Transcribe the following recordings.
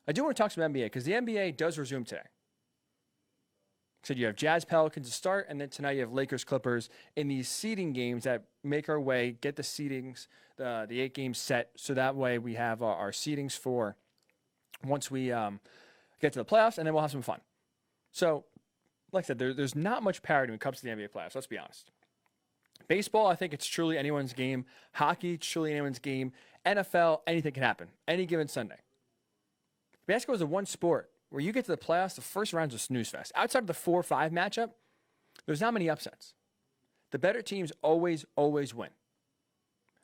I do want to talk some NBA because the NBA does resume today. So you have Jazz Pelicans to start, and then tonight you have Lakers Clippers in these seeding games that make our way, get the seedings, the 8 games set, so that way we have our seedings for once we get to the playoffs, and then we'll have some fun. So, like I said, there's not much parity when it comes to the NBA playoffs, let's be honest. Baseball, I think it's truly anyone's game. Hockey, it's truly anyone's game. NFL, anything can happen, any given Sunday. Basketball is the one sport where you get to the playoffs, the first round's a snooze fest. Outside of the 4-5 matchup, there's not many upsets. The better teams always win.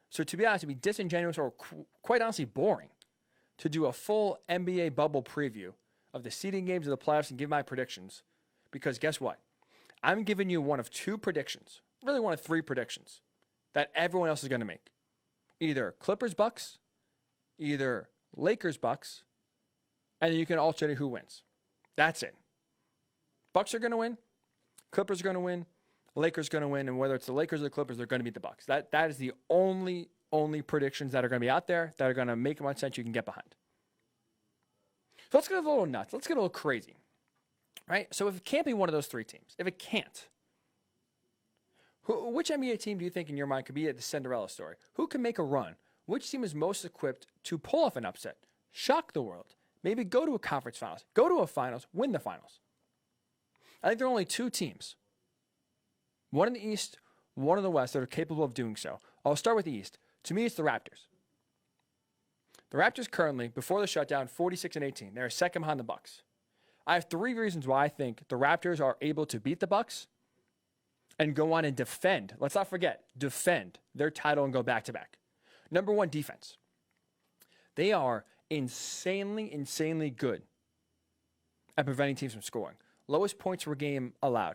So to be honest, it'd be disingenuous or quite honestly boring to do a full NBA bubble preview of the seeding games of the playoffs and give my predictions. Because guess what? I'm giving you one of 2 predictions, really one of 3 predictions that everyone else is going to make. Either Clippers-Bucks, either Lakers-Bucks, and then you can alternate who wins. That's it. Bucks are going to win. Clippers are going to win. Lakers are going to win. And whether it's the Lakers or the Clippers, they're going to beat the Bucks. That is the only predictions that are going to be out there that are going to make much sense you can get behind. So let's get a little nuts. Let's get a little crazy. Right? So if it can't be one of those 3 teams, if it can't, which NBA team do you think in your mind could be the Cinderella story? Who can make a run? Which team is most equipped to pull off an upset? Shock the world. Maybe go to a conference finals, go to a finals, win the finals. I think there are only 2 teams, one in the East, one in the West, that are capable of doing so. I'll start with the East. To me, it's the Raptors. The Raptors currently, before the shutdown, 46-18. They're second behind the Bucks. I have 3 reasons why I think the Raptors are able to beat the Bucks and go on and defend. Let's not forget, defend their title and go back-to-back. Number 1, defense. They are insanely good at preventing teams from scoring. Lowest points per game allowed,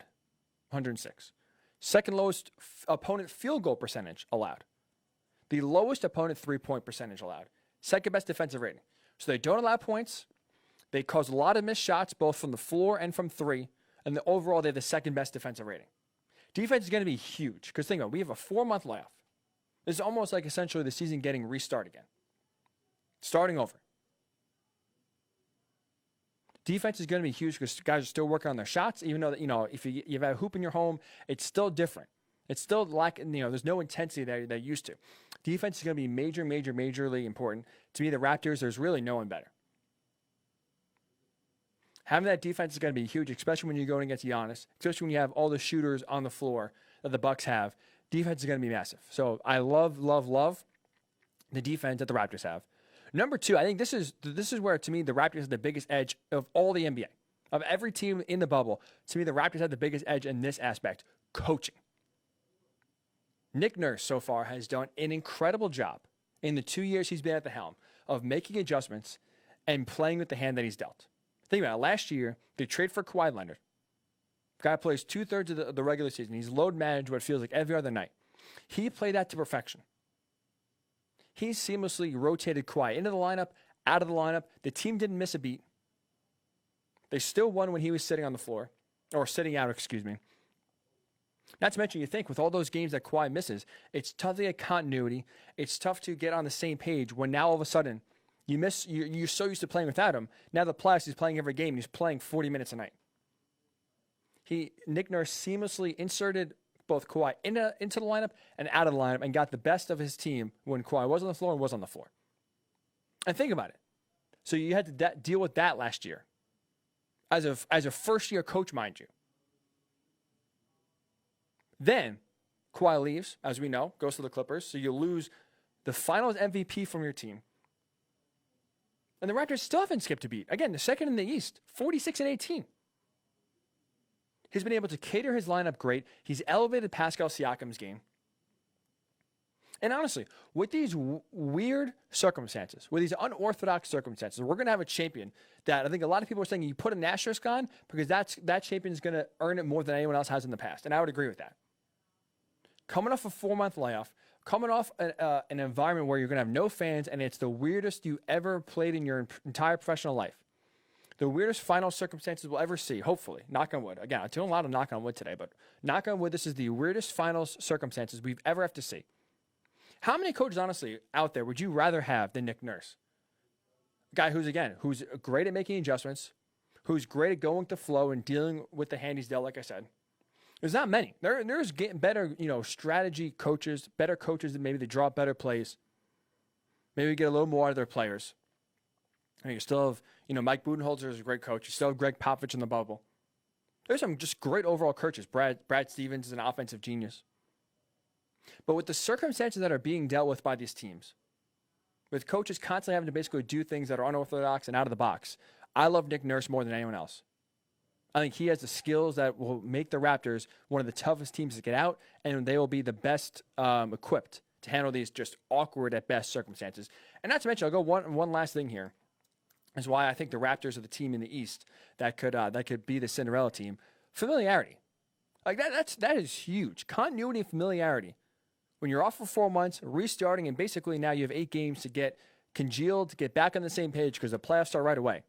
106. Second lowest opponent field goal percentage allowed. The lowest opponent 3-point percentage allowed. Second best defensive rating. So they don't allow points. They cause a lot of missed shots, both from the floor and from 3. And overall, they have the second best defensive rating. Defense is going to be huge. Because think about it, we have a 4-month layoff. This is almost like essentially the season getting restart again. Starting over. Defense is going to be huge because guys are still working on their shots, even though that, if you have a hoop in your home, it's still different. It's still there's no intensity that they're used to. Defense is going to be majorly important. To me, the Raptors, there's really no one better. Having that defense is going to be huge, especially when you're going against Giannis, especially when you have all the shooters on the floor that the Bucks have. Defense is going to be massive. So I love the defense that the Raptors have. Number 2, I think this is where, to me, the Raptors have the biggest edge of all the NBA. Of every team in the bubble, to me, the Raptors have the biggest edge in this aspect, coaching. Nick Nurse, so far, has done an incredible job in the 2 years he's been at the helm of making adjustments and playing with the hand that he's dealt. Think about it. Last year, they trade for Kawhi Leonard. Guy plays 2/3 of the regular season. He's load managed what feels like every other night. He played that to perfection. He seamlessly rotated Kawhi into the lineup, out of the lineup. The team didn't miss a beat. They still won when he was sitting on the floor, or sitting out, excuse me. Not to mention, you think with all those games that Kawhi misses, it's tough to get continuity. It's tough to get on the same page when now all of a sudden you're so used to playing without him. Now the playoffs, he's playing every game. He's playing 40 minutes a night. Nick Nurse seamlessly inserted both Kawhi into the lineup and out of the lineup and got the best of his team when Kawhi was on the floor and was on the floor. And think about it. So you had to deal with that last year as a first-year coach, mind you. Then Kawhi leaves, as we know, goes to the Clippers, so you lose the finals MVP from your team. And the Raptors still haven't skipped a beat. Again, the second in the East, 46-18. He's been able to cater his lineup great. He's elevated Pascal Siakam's game. And honestly, with these weird circumstances, with these unorthodox circumstances, we're going to have a champion that I think a lot of people are saying you put an asterisk on because that champion is going to earn it more than anyone else has in the past. And I would agree with that. Coming off a 4-month layoff, coming off an environment where you're going to have no fans and it's the weirdest you ever played in your entire professional life. The weirdest final circumstances we'll ever see, hopefully. Knock on wood. Again, I'm doing a lot of knock on wood today, but knock on wood, this is the weirdest finals circumstances we've ever have to see. How many coaches, honestly, out there would you rather have than Nick Nurse? A guy who's great at making adjustments, who's great at going with the flow and dealing with the hand he's dealt, like I said. There's not many. There's getting better, strategy coaches, better coaches that maybe they draw up better plays. Maybe get a little more out of their players. And you still have, Mike Budenholzer is a great coach. You still have Greg Popovich in the bubble. There's some just great overall coaches. Brad Stevens is an offensive genius. But with the circumstances that are being dealt with by these teams, with coaches constantly having to basically do things that are unorthodox and out of the box, I love Nick Nurse more than anyone else. I think he has the skills that will make the Raptors one of the toughest teams to get out, and they will be the best equipped to handle these just awkward at best circumstances. And not to mention, I'll go one last thing here, is why I think the Raptors are the team in the East that could be the Cinderella team. Familiarity. Like that is huge. Continuity and familiarity. When you're off for 4 months, restarting, and basically now you have 8 games to get congealed, to get back on the same page because the playoffs start right away.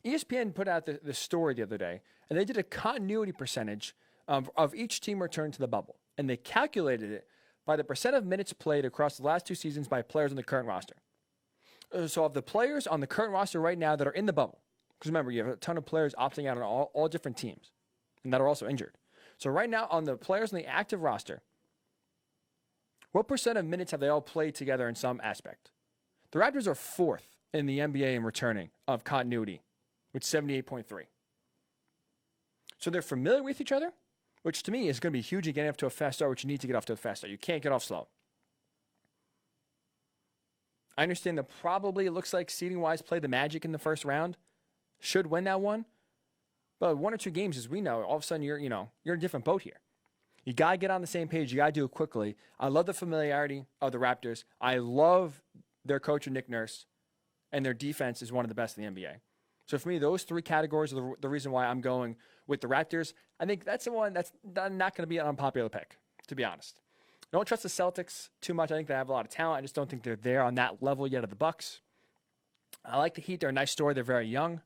ESPN put out the story the other day, and they did a continuity percentage of each team returned to the bubble. And they calculated it by the percent of minutes played across the last 2 seasons by players on the current roster. So of the players on the current roster right now that are in the bubble, because remember, you have a ton of players opting out on all different teams, and that are also injured. So right now, on the players on the active roster, what percent of minutes have they all played together in some aspect? The Raptors are 4th in the NBA in returning of continuity, with 78.3. So they're familiar with each other, which to me is going to be huge in getting off to a fast start, which you need to get off to a fast start. You can't get off slow. I understand that probably it looks like seeding-wise play the Magic in the first round. Should win that one. But 1 or 2 games, as we know, all of a sudden you're in a different boat here. You got to get on the same page. You got to do it quickly. I love the familiarity of the Raptors. I love their coach, Nick Nurse, and their defense is one of the best in the NBA. So for me, those 3 categories are the reason why I'm going with the Raptors. I think that's the one that's not going to be an unpopular pick, to be honest. I don't trust the Celtics too much. I think they have a lot of talent. I just don't think they're there on that level yet of the Bucks. I like the Heat. They're a nice story. They're very young.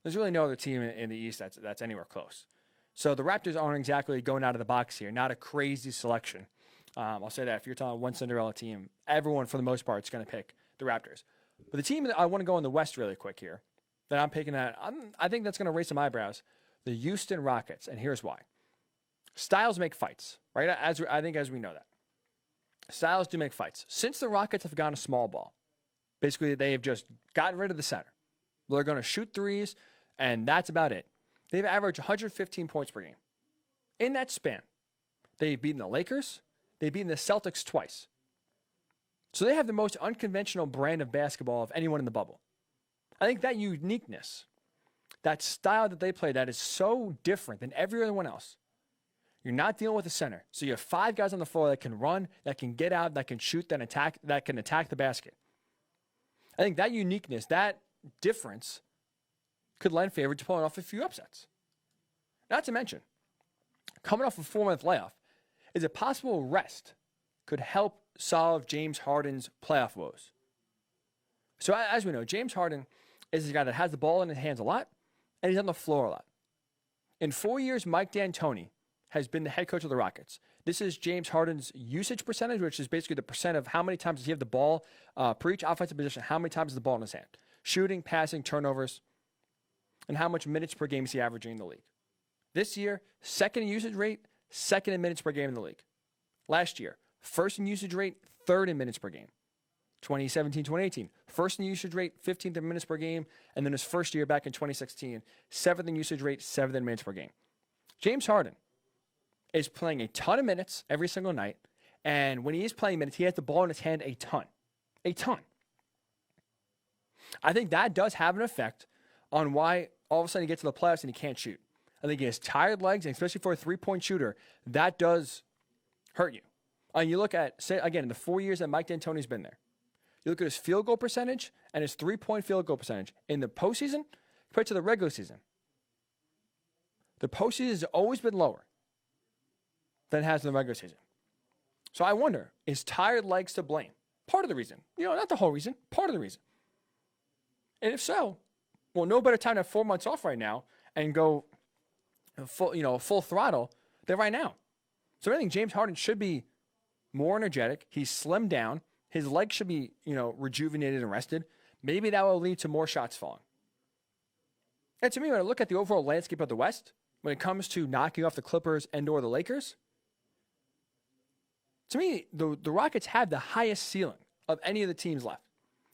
There's really no other team in the East that's anywhere close. So the Raptors aren't exactly going out of the box here. Not a crazy selection. I'll say that. If you're talking one Cinderella team, everyone, for the most part, is going to pick the Raptors. But the team that I want to go in the West really quick here, that I'm picking at, I think that's going to raise some eyebrows, the Houston Rockets. And here's why. Styles make fights, right? As we know that. Styles do make fights. Since the Rockets have gone a small ball, basically they have just gotten rid of the center. They're going to shoot threes, and that's about it. They've averaged 115 points per game. In that span, they've beaten the Lakers, they've beaten the Celtics twice. So they have the most unconventional brand of basketball of anyone in the bubble. I think that uniqueness, that style that they play, that is so different than everyone else. You're not dealing with a center. So you have 5 guys on the floor that can run, that can get out, that can shoot, that can attack the basket. I think that uniqueness, that difference, could lend favor to pulling off a few upsets. Not to mention, coming off a 4-month layoff, is it possible rest could help solve James Harden's playoff woes? So as we know, James Harden is a guy that has the ball in his hands a lot, and he's on the floor a lot. In 4 years, Mike D'Antoni has been the head coach of the Rockets. This is James Harden's usage percentage, which is basically the percent of how many times does he have the ball per each offensive position, how many times is the ball in his hand. Shooting, passing, turnovers, and how much minutes per game is he averaging in the league. This year, 2nd in usage rate, 2nd in minutes per game in the league. Last year, 1st in usage rate, 3rd in minutes per game. 2017, 2018, 1st in usage rate, 15th in minutes per game, and then his first year back in 2016, 7th in usage rate, 7th in minutes per game. James Harden is playing a ton of minutes every single night, and when he is playing minutes, he has the ball in his hand a ton. A ton. I think that does have an effect on why all of a sudden he gets to the playoffs and he can't shoot. I think he has tired legs, and especially for a 3-point shooter, that does hurt you. And you look at, say, again, in the 4 years that Mike D'Antoni's been there, you look at his field goal percentage and his 3-point field goal percentage in the postseason compared to the regular season. The postseason has always been lower than it has in the regular season. So I wonder, is tired legs to blame? Part of the reason. Not the whole reason. Part of the reason. And if so, well, no better time to have 4 months off right now and go full throttle than right now. So I think James Harden should be more energetic. He's slimmed down. His legs should be, rejuvenated and rested. maybe that will lead to more shots falling. And to me, when I look at the overall landscape of the West, when it comes to knocking off the Clippers and or the Lakers, to me, the Rockets have the highest ceiling of any of the teams left.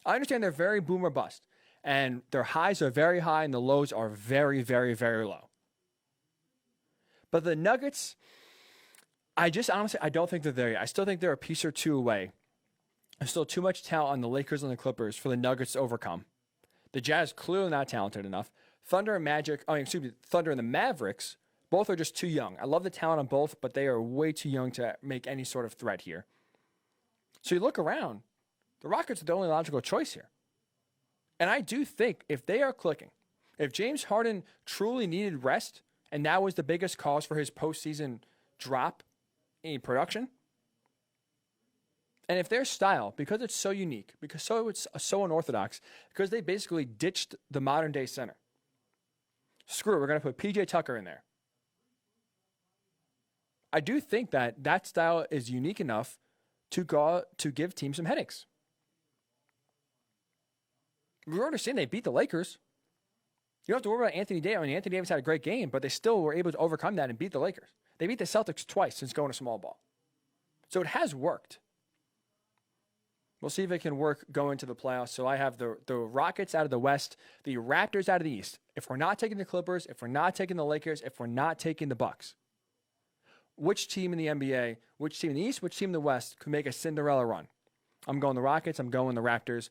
I understand they're very boom or bust, and their highs are very high and the lows are very, very, very low. But the Nuggets, I don't think they're there yet. I still think they're a piece or two away. There's still too much talent on the Lakers and the Clippers for the Nuggets to overcome. The Jazz clearly not talented enough. Thunder and the Mavericks, both are just too young. I love the talent on both, but they are way too young to make any sort of threat here. So you look around, the Rockets are the only logical choice here. And I do think if they are clicking, if James Harden truly needed rest, and that was the biggest cause for his postseason drop in production, and if their style, because it's so unique, because it's so unorthodox, because they basically ditched the modern day center. Screw it, we're going to put PJ Tucker in there. I do think that style is unique enough to give teams some headaches. We already seen they beat the Lakers. You don't have to worry about Anthony Davis. I mean, Anthony Davis had a great game, but they still were able to overcome that and beat the Lakers. They beat the Celtics twice since going to small ball. So it has worked. We'll see if it can work going to the playoffs. So I have the Rockets out of the West, the Raptors out of the East. If we're not taking the Clippers, if we're not taking the Lakers, if we're not taking the Bucks, which team in the NBA, which team in the East, which team in the West could make a Cinderella run? I'm going the Rockets. I'm going the Raptors.